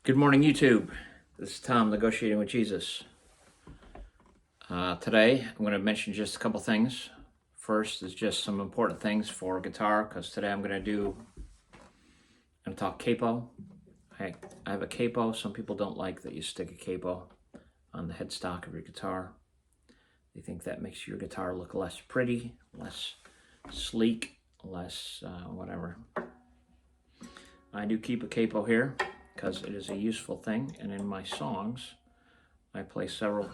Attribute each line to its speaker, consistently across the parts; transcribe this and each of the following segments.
Speaker 1: Good morning, YouTube. This is Tom, Negotiating with Jesus. Today, I'm going to mention just a couple things. First is just some important things for guitar, because today I'm going to talk capo. I have a capo. Some people don't like that you stick a capo on the headstock of your guitar. They think that makes your guitar look less pretty, less sleek, less whatever. I do keep a capo here because it is a useful thing, and in my songs I play several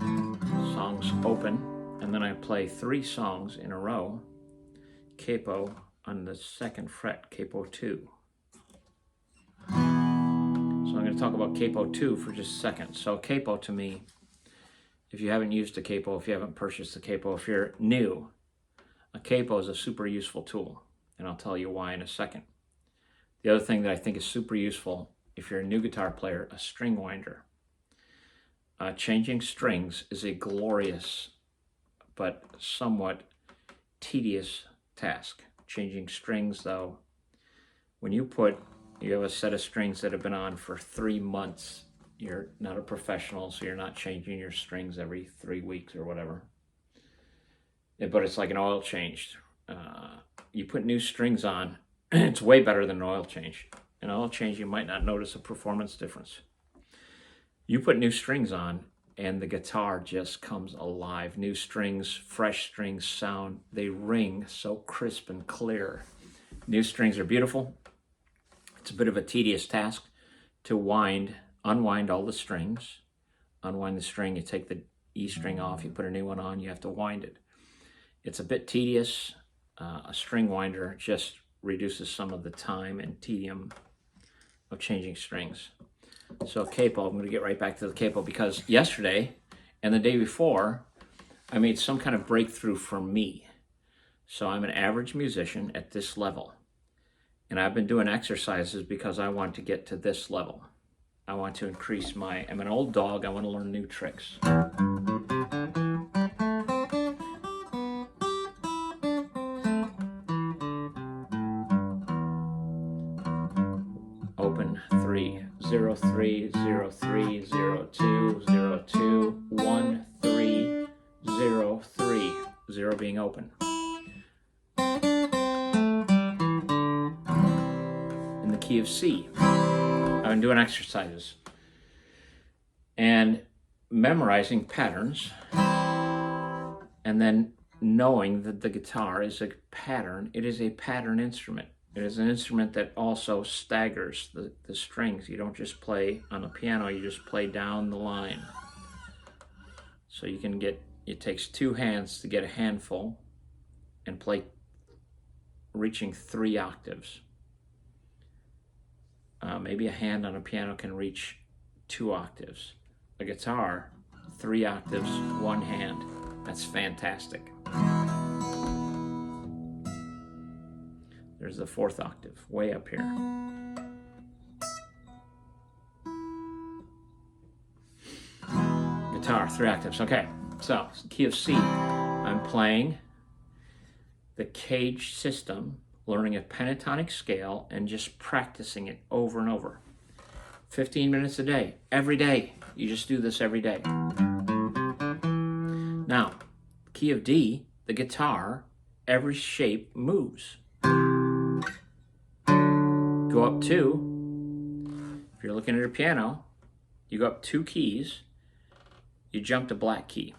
Speaker 1: songs open, and then I play 3 songs in a row capo on the 2nd fret, capo 2. So I'm going to talk about capo 2 for just a second. So capo, to me, if you haven't used a capo, if you haven't purchased a capo, if you're new, a capo is a super useful tool, and I'll tell you why in a second. The other thing that I think is super useful, if you're a new guitar player, a string winder. Changing strings is a glorious but somewhat tedious task. Changing strings, though, when you have a set of strings that have been on for 3 months, you're not a professional, so you're not changing your strings every 3 weeks or whatever. But it's like an oil change. You put new strings on, it's way better than an oil change. An oil change, you might not notice a performance difference. You put new strings on, and the guitar just comes alive. New strings, fresh strings sound, they ring so crisp and clear. New strings are beautiful. It's a bit of a tedious task to unwind all the strings. Unwind the string, you take the E string off, you put a new one on, you have to wind it. It's a bit tedious. A string winder just reduces some of the time and tedium of changing strings. So capo, I'm going to get right back to the capo, because yesterday and the day before I made some kind of breakthrough for me. So I'm an average musician at this level, and I've been doing exercises because I want to get to this level. I want to increase I'm an old dog, I want to learn new tricks. Open 3, 0, 3, 0, 3, 0, 2, 0, 2, 1, 3, 0, 3, 0 being open. In the key of C. I've been doing exercises and memorizing patterns, and then knowing that the guitar is a pattern. It is a pattern instrument. It is an instrument that also staggers the strings. You don't just play on a piano, you just play down the line. So you can it takes 2 hands to get a handful and play reaching 3 octaves. Maybe a hand on a piano can reach 2 octaves. A guitar, 3 octaves, 1 hand. That's fantastic. There's the 4th octave, way up here. Guitar, 3 octaves. Okay, so key of C. I'm playing the cage system, learning a pentatonic scale, and just practicing it over and over. 15 minutes a day, every day. You just do this every day. Now, key of D, the guitar, every shape moves. Go up 2. If you're looking at a piano, you go up 2 keys, you jump to black key.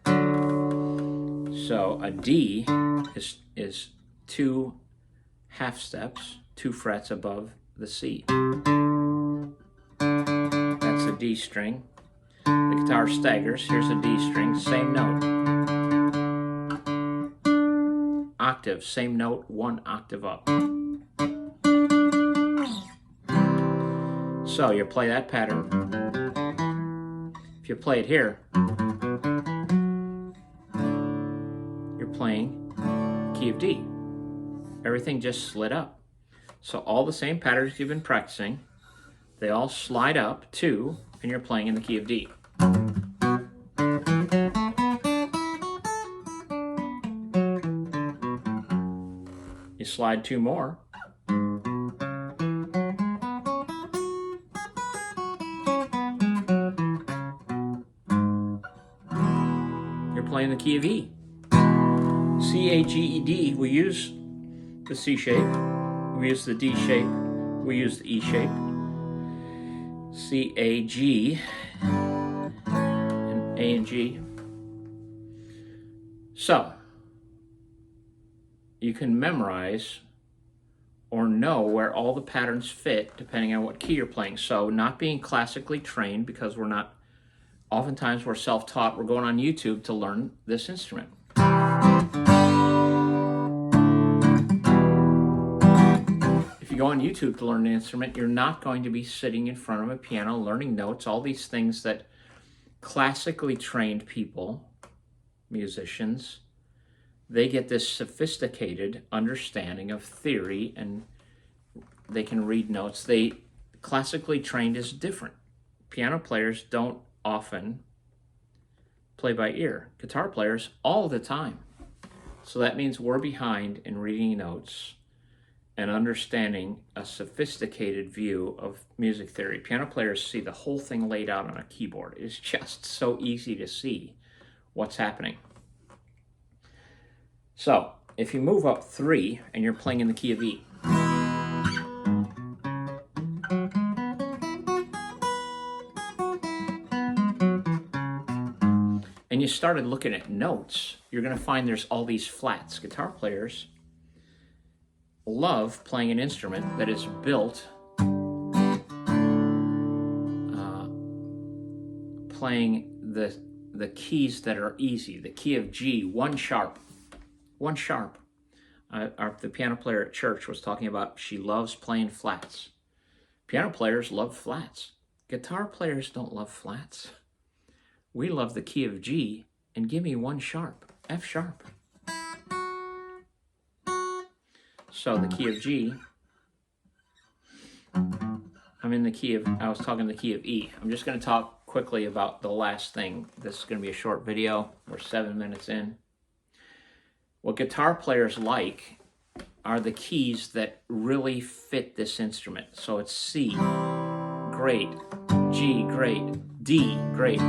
Speaker 1: So a D is 2 half steps, 2 frets above the C. That's a D string. The guitar staggers. Here's a D string, same note. Octave, same note, 1 octave up. So you play that pattern. If you play it here, you're playing key of D. Everything just slid up. So all the same patterns you've been practicing, they all slide up 2, and you're playing in the key of D. You slide 2 more, playing the key of E. C, A, G, E, D, we use the C shape, we use the D shape, we use the E shape. C, A, G, and A and G. So, you can memorize or know where all the patterns fit depending on what key you're playing. So, not being classically trained, because we're not, oftentimes we're self-taught, we're going on YouTube to learn this instrument. If you go on YouTube to learn an instrument, you're not going to be sitting in front of a piano learning notes, all these things that classically trained people, musicians, they get this sophisticated understanding of theory and they can read notes. They classically trained is different. Piano players don't often play by ear. Guitar players all the time. So that means we're behind in reading notes and understanding a sophisticated view of music theory. Piano players see the whole thing laid out on a keyboard. It's just so easy to see what's happening. So, if you move up 3 and you're playing in the key of E, and you started looking at notes, you're going to find there's all these flats. Guitar players love playing an instrument that is built playing the keys that are easy. The key of G, one sharp. The piano player at church was talking about she loves playing flats. Piano players love flats. Guitar players don't love flats. We love the key of G, and give me one sharp, F sharp. So the key of G, I'm in the key of, I was talking the key of E. I'm just going to talk quickly about the last thing. This is going to be a short video. We're 7 minutes in. What guitar players like are the keys that really fit this instrument. So it's C, great, G, great, D, great.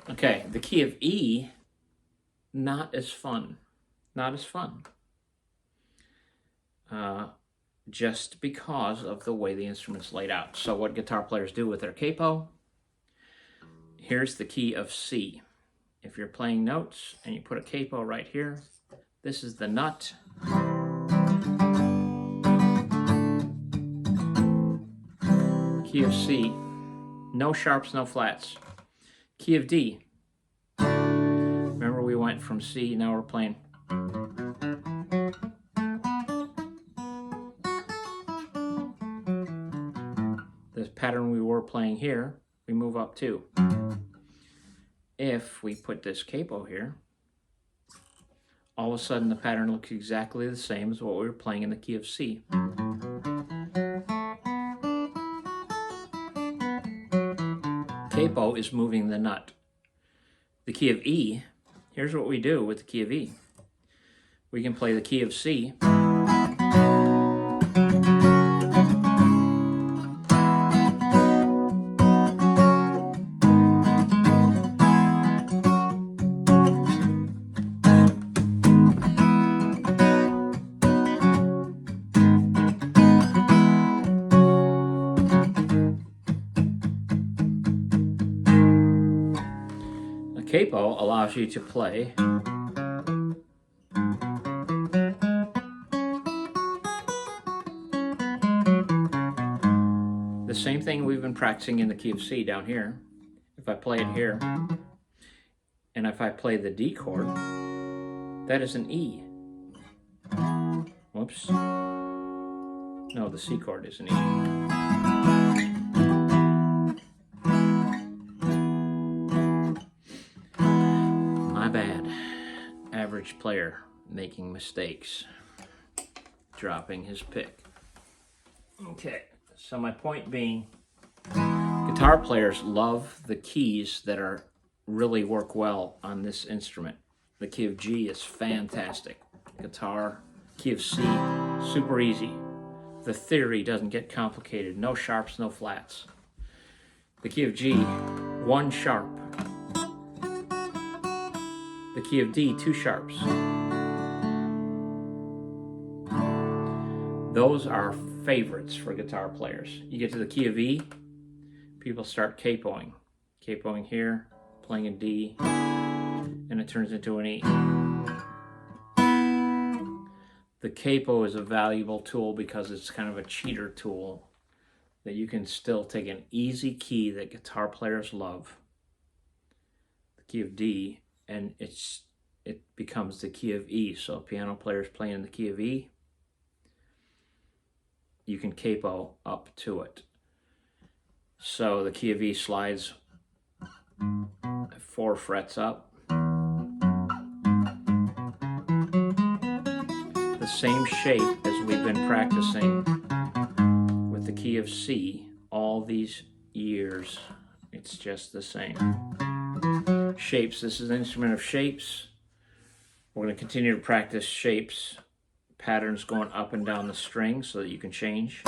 Speaker 1: Okay, the key of E, not as fun. Not as fun. Just because of the way the instrument's laid out. So what guitar players do with their capo, here's the key of C. If you're playing notes and you put a capo right here, this is the nut. Key of C, no sharps, no flats. Key of D. Remember we went from C, now we're playing. This pattern we were playing here, we move up 2. If we put this capo here, all of a sudden the pattern looks exactly the same as what we were playing in the key of C. Capo is moving the nut. The key of E, here's what we do with the key of E. We can play the key of C. Capo allows you to play the same thing we've been practicing in the key of C down here. If I play it here, and if I play the D chord, that is an E. Whoops. No, the C chord is an E. Bad. Average player making mistakes, dropping his pick. Okay, so my point being, guitar players love the keys that are really work well on this instrument. The key of G is fantastic. Guitar, key of C, super easy. the theory doesn't get complicated. No sharps, no flats. The key of G, 1 sharp. The key of D, 2 sharps. Those are favorites for guitar players. You get to the key of E, people start capoing. Capoing here, playing a D, and it turns into an E. The capo is a valuable tool because it's kind of a cheater tool that you can still take an easy key that guitar players love, the key of D, and it becomes the key of E. So piano players playing the key of E, you can capo up to it. So the key of E slides 4 frets up. The same shape as we've been practicing with the key of C all these years. It's just the same. Shapes. This is an instrument of shapes. We're going to continue to practice shapes, patterns going up and down the string so that you can change.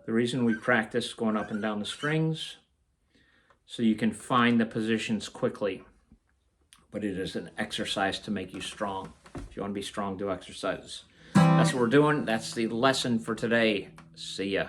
Speaker 1: The reason we practice going up and down the strings so you can find the positions quickly, but it is an exercise to make you strong. If you want to be strong, do exercises. That's what we're doing. That's the lesson for today. See ya.